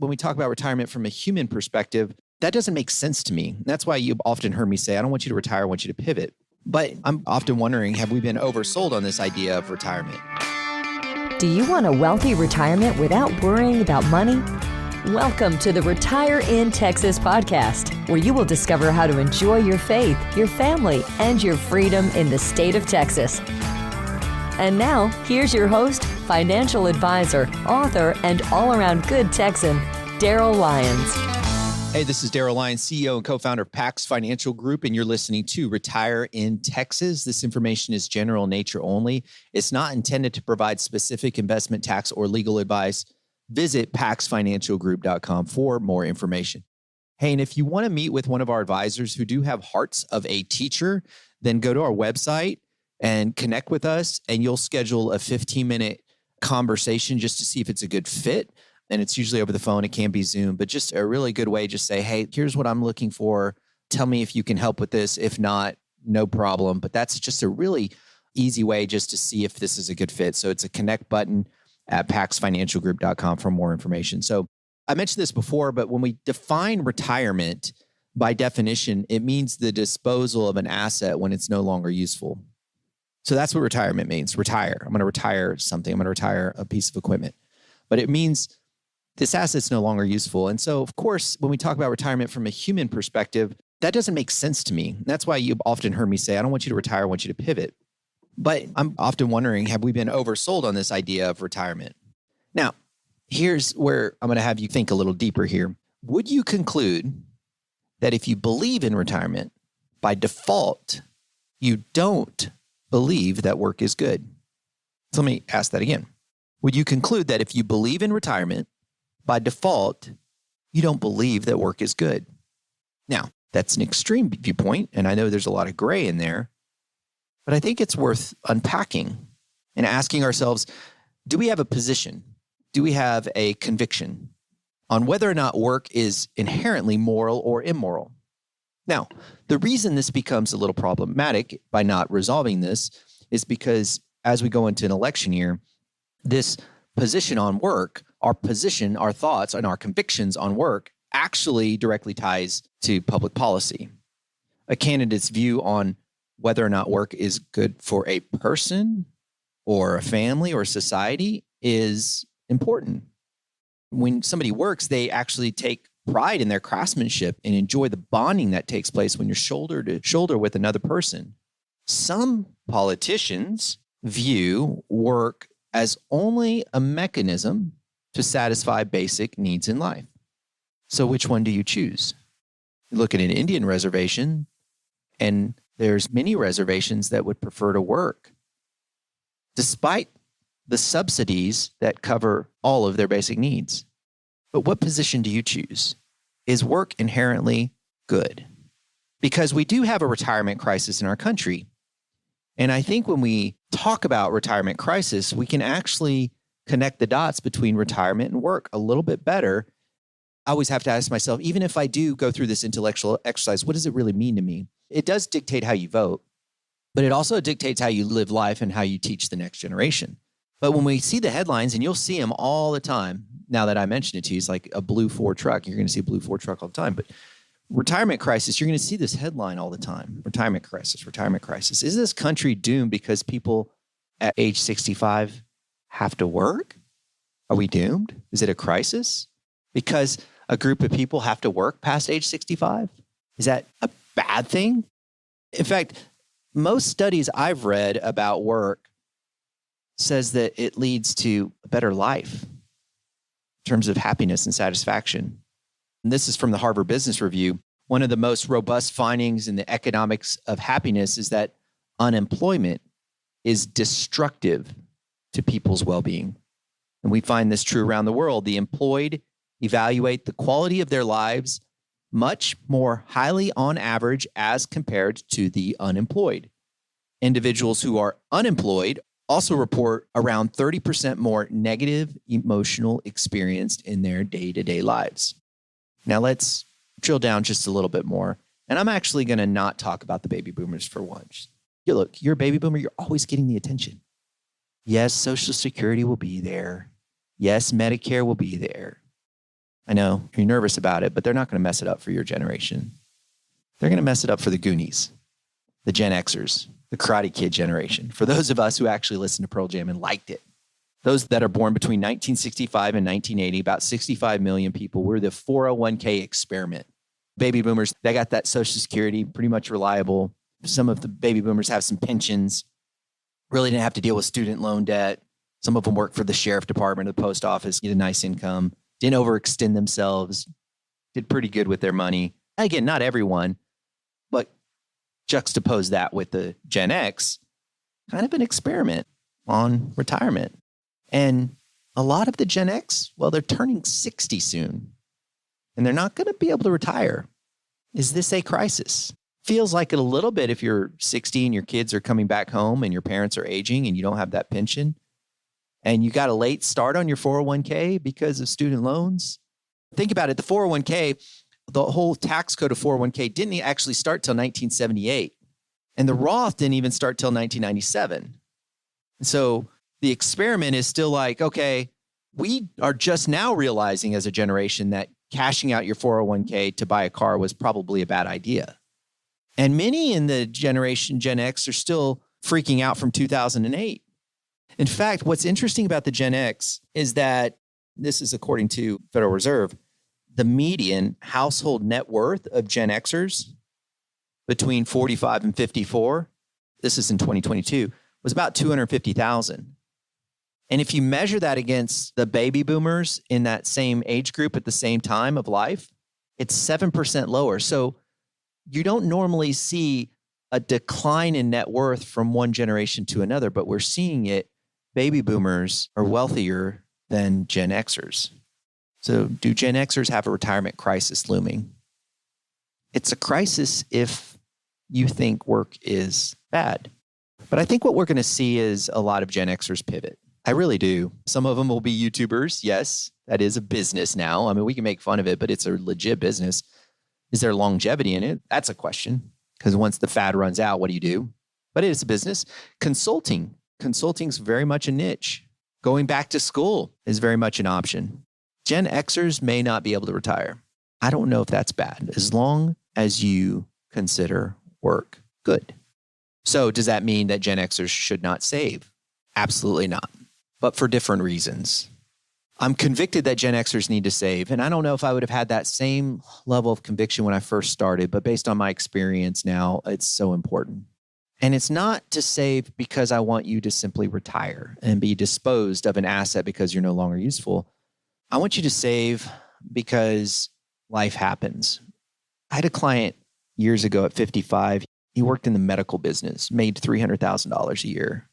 when we talk about retirement from a human perspective, that doesn't make sense to me. That's why you've often heard me say, I don't want you to retire, I want you to pivot. But I'm often wondering, have we been oversold on this idea of retirement? Do you want a wealthy retirement without worrying about money? Welcome to the Retire in Texas podcast, where you will discover how to enjoy your faith, your family, and your freedom in the state of Texas. And now, here's your host, financial advisor, author, and all-around good Texan, Darryl Lyons. Hey, this is Darryl Lyons, CEO and co-founder of PAX Financial Group, and you're listening to Retire in Texas. This information is general nature only. It's not intended to provide specific investment, tax, or legal advice. Visit paxfinancialgroup.com for more information. Hey, and if you want to meet with one of our advisors who do have hearts of a teacher, then go to our website and connect with us, and you'll schedule a 15-minute conversation just to see if it's a good fit. And it's usually over the phone. It can be Zoom, but just a really good way. Just say, hey, here's what I'm looking for. Tell me if you can help with this. If not, no problem. But that's just a really easy way just to see if this is a good fit. So it's a connect button at paxfinancialgroup.com for more information. So I mentioned this before, but when we define retirement, by definition, it means the disposal of an asset when it's no longer useful. So that's what retirement means. Retire. I'm going to retire something. I'm going to retire a piece of equipment. But it means this asset's no longer useful. And so, of course, when we talk about retirement from a human perspective, that doesn't make sense to me. That's why you've often heard me say, I don't want you to retire, I want you to pivot. But I'm often wondering, have we been oversold on this idea of retirement? Now, here's where I'm going to have you think a little deeper here. Would you conclude that if you believe in retirement, by default, you don't believe that work is good? So let me ask that again. Would you conclude that if you believe in retirement, by default, you don't believe that work is good? Now, that's an extreme viewpoint, and I know there's a lot of gray in there, but I think it's worth unpacking and asking ourselves, do we have a position? Do we have a conviction on whether or not work is inherently moral or immoral? Now, the reason this becomes a little problematic by not resolving this is because as we go into an election year, this position on work, our position, our thoughts, and our convictions on work actually directly ties to public policy. A candidate's view on whether or not work is good for a person or a family or society is important. When somebody works, they actually take pride in their craftsmanship and enjoy the bonding that takes place when you're shoulder to shoulder with another person. Some politicians view work as only a mechanism to satisfy basic needs in life. So which one do you choose? You look at an Indian reservation, and there's many reservations that would prefer to work, despite the subsidies that cover all of their basic needs. But what position do you choose? Is work inherently good? Because we do have a retirement crisis in our country. And I think when we talk about retirement crisis, we can actually connect the dots between retirement and work a little bit better. I always have to ask myself, even if I do go through this intellectual exercise, what does it really mean to me? It does dictate how you vote, but it also dictates how you live life and how you teach the next generation. But when we see the headlines, and you'll see them all the time, now that I mentioned it to you, it's like a blue Ford truck. You're going to see a blue Ford truck all the time. But retirement crisis, you're going to see this headline all the time. Retirement crisis, retirement crisis. Is this country doomed because people at age 65 have to work? Are we doomed? Is it a crisis? Because a group of people have to work past age 65? Is that a bad thing? In fact, most studies I've read about work says that it leads to a better life in terms of happiness and satisfaction. And this is from the Harvard Business Review. One of the most robust findings in the economics of happiness is that unemployment is destructive to people's well-being. And we find this true around the world. The employed evaluate the quality of their lives much more highly on average as compared to the unemployed. Individuals who are unemployed also report around 30% more negative emotional experience in their day-to-day lives. Now let's drill down just a little bit more. And I'm actually going to not talk about the baby boomers for once. Look, you're a baby boomer, you're always getting the attention. Yes, Social Security will be there. Yes, Medicare will be there. I know you're nervous about it, but they're not going to mess it up for your generation. They're going to mess it up for the Goonies, the Gen Xers, the Karate Kid generation. For those of us who actually listened to Pearl Jam and liked it, those that are born between 1965 and 1980, about 65 million people, were the 401k experiment. Baby boomers, they got that Social Security, pretty much reliable. Some of the baby boomers have some pensions, really didn't have to deal with student loan debt. Some of them work for the sheriff department or the post office, get a nice income, didn't overextend themselves, did pretty good with their money. Again, not everyone, but juxtapose that with the Gen X, kind of an experiment on retirement. And a lot of the Gen X, well, they're turning 60 soon, and they're not going to be able to retire. Is this a crisis? Feels like it a little bit if you're 60 and your kids are coming back home and your parents are aging and you don't have that pension and you got a late start on your 401k because of student loans. Think about it. The 401k, the whole tax code of 401k didn't actually start till 1978. And the Roth didn't even start till 1997. So the experiment is still like, okay, we are just now realizing as a generation that cashing out your 401k to buy a car was probably a bad idea. And many in the generation Gen X are still freaking out from 2008. In fact, what's interesting about the Gen X is that, this is according to Federal Reserve, the median household net worth of Gen Xers between 45 and 54, this is in 2022, was about $250,000. And if you measure that against the baby boomers in that same age group at the same time of life, it's 7% lower. So you don't normally see a decline in net worth from one generation to another, but we're seeing it. Baby boomers are wealthier than Gen Xers. So do Gen Xers have a retirement crisis looming? It's a crisis if you think work is bad. But I think what we're going to see is a lot of Gen Xers pivot. I really do. Some of them will be YouTubers. Yes, that is a business now. I mean, we can make fun of it, but it's a legit business. Is there longevity in it? That's a question. Because once the fad runs out, what do you do? But it is a business. Consulting. Consulting's very much a niche. Going back to school is very much an option. Gen Xers may not be able to retire. I don't know if that's bad, as long as you consider work good. So does that mean that Gen Xers should not save? Absolutely not, but for different reasons. I'm convicted that Gen Xers need to save, and I don't know if I would have had that same level of conviction when I first started, but based on my experience now, it's so important. And it's not to save because I want you to simply retire and be disposed of an asset because you're no longer useful. I want you to save because life happens. I had a client years ago at 55. He worked in the medical business, made $300,000 a year.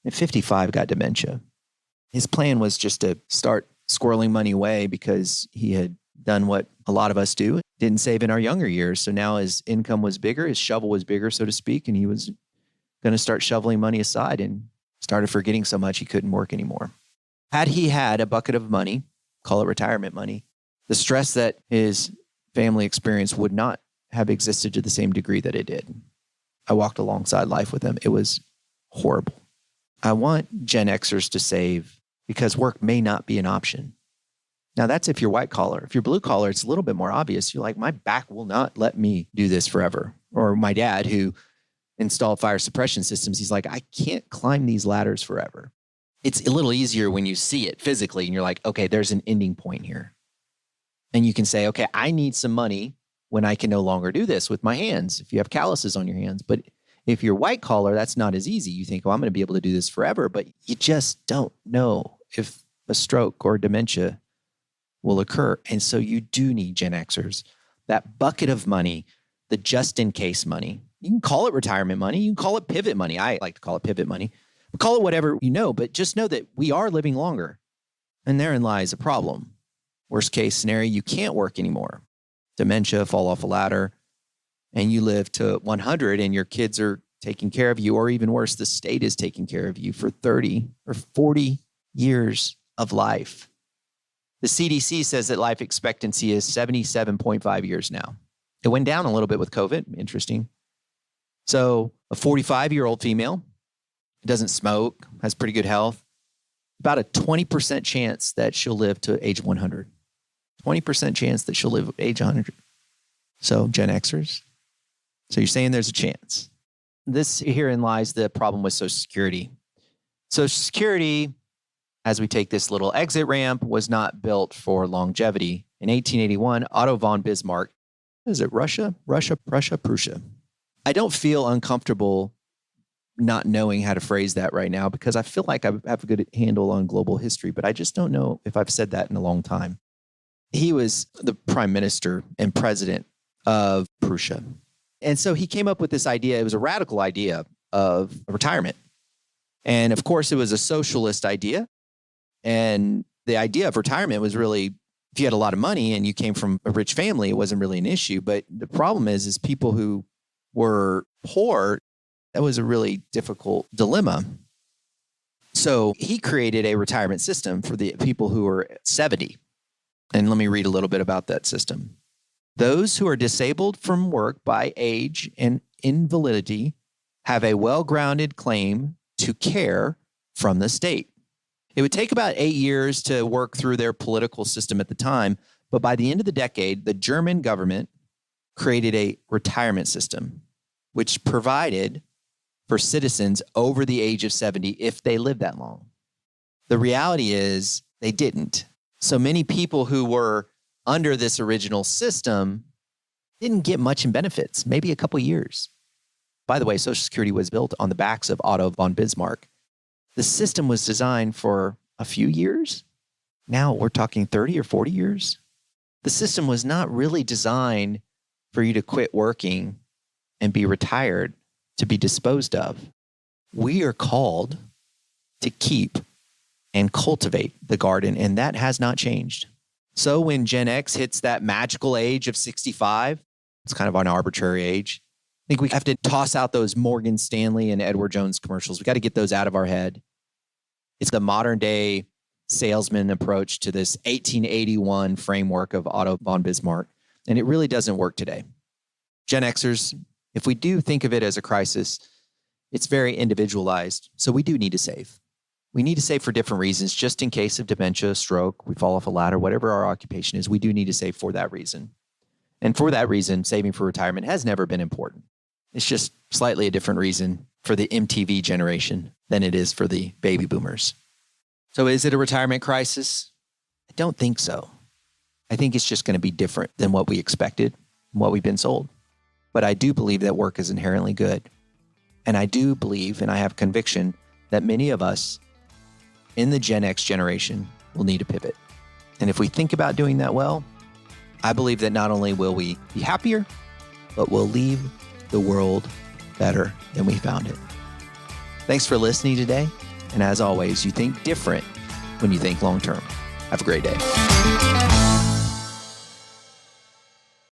At 55, got dementia. His plan was just to start squirreling money away because he had done what a lot of us do, didn't save in our younger years. So now his income was bigger, his shovel was bigger, so to speak, and he was going to start shoveling money aside and started forgetting so much he couldn't work anymore. Had he had a bucket of money, call it retirement money, the stress that his family experienced would not have existed to the same degree that it did. I walked alongside life with him. It was horrible. I want Gen Xers to save because work may not be an option. Now, that's if you're white collar. If you're blue collar, it's a little bit more obvious. You're like, my back will not let me do this forever. Or my dad, who installed fire suppression systems, he's like, I can't climb these ladders forever. It's a little easier when you see it physically and you're like, okay, there's an ending point here. And you can say, okay, I need some money when I can no longer do this with my hands, if you have calluses on your hands. But if you're white collar, that's not as easy. You think, oh, I'm going to be able to do this forever, but you just don't know if a stroke or dementia will occur. And so you do need Gen Xers, that bucket of money, the just in case money. You can call it retirement money. You can call it pivot money. I like to call it pivot money. Call it whatever you know, but just know that we are living longer. And therein lies a problem. Worst case scenario, you can't work anymore. Dementia, fall off a ladder, and you live to 100 and your kids are taking care of you, or even worse, the state is taking care of you for 30 or 40 years of life. The CDC says that life expectancy is 77.5 years now. It went down a little bit with COVID. Interesting. So a 45-year-old female, doesn't smoke, has pretty good health, about a 20% chance that she'll live to age 100. 20% chance that she'll live age 100. So Gen Xers. So you're saying there's a chance. Herein lies the problem with Social Security. Social Security, as we take this little exit ramp, was not built for longevity. In 1881, Otto von Bismarck, is it Russia, Prussia? I don't feel uncomfortable not knowing how to phrase that right now because I feel like I have a good handle on global history, but I just don't know if I've said that in a long time. He was the prime minister and president of Prussia. And so he came up with this idea. It was a radical idea of retirement. And of course, it was a socialist idea. And the idea of retirement was really, if you had a lot of money and you came from a rich family, it wasn't really an issue. But the problem is people who were poor, that was a really difficult dilemma. So he created a retirement system for the people who were 70. And let me read a little bit about that system. Those who are disabled from work by age and invalidity have a well-grounded claim to care from the state. It would take about 8 years to work through their political system at the time, but by the end of the decade, the German government created a retirement system, which provided for citizens over the age of 70 if they lived that long. The reality is they didn't. So many people who were under this original system didn't get much in benefits, maybe a couple years. By the way, Social Security was built on the backs of Otto von Bismarck. The system was designed for a few years. Now we're talking 30 or 40 years. The system was not really designed for you to quit working and be retired to be disposed of. We are called to keep and cultivate the garden, and that has not changed. So when Gen X hits that magical age of 65, it's kind of an arbitrary age. I think we have to toss out those Morgan Stanley and Edward Jones commercials. We got to get those out of our head. It's the modern day salesman approach to this 1881 framework of Otto von Bismarck, and it really doesn't work today. Gen Xers, if we do think of it as a crisis, it's very individualized. So we do need to save. We need to save for different reasons, just in case of dementia, stroke, we fall off a ladder, whatever our occupation is, we do need to save for that reason. And for that reason, saving for retirement has never been important. It's just slightly a different reason for the MTV generation than it is for the baby boomers. So is it a retirement crisis? I don't think so. I think it's just going to be different than what we expected, what we've been sold. But I do believe that work is inherently good. And I do believe, and I have conviction, that many of us in the Gen X generation will need to pivot. And if we think about doing that well, I believe that not only will we be happier, but we'll leave the world better than we found it. Thanks for listening today. And as always, you think different when you think long-term. Have a great day.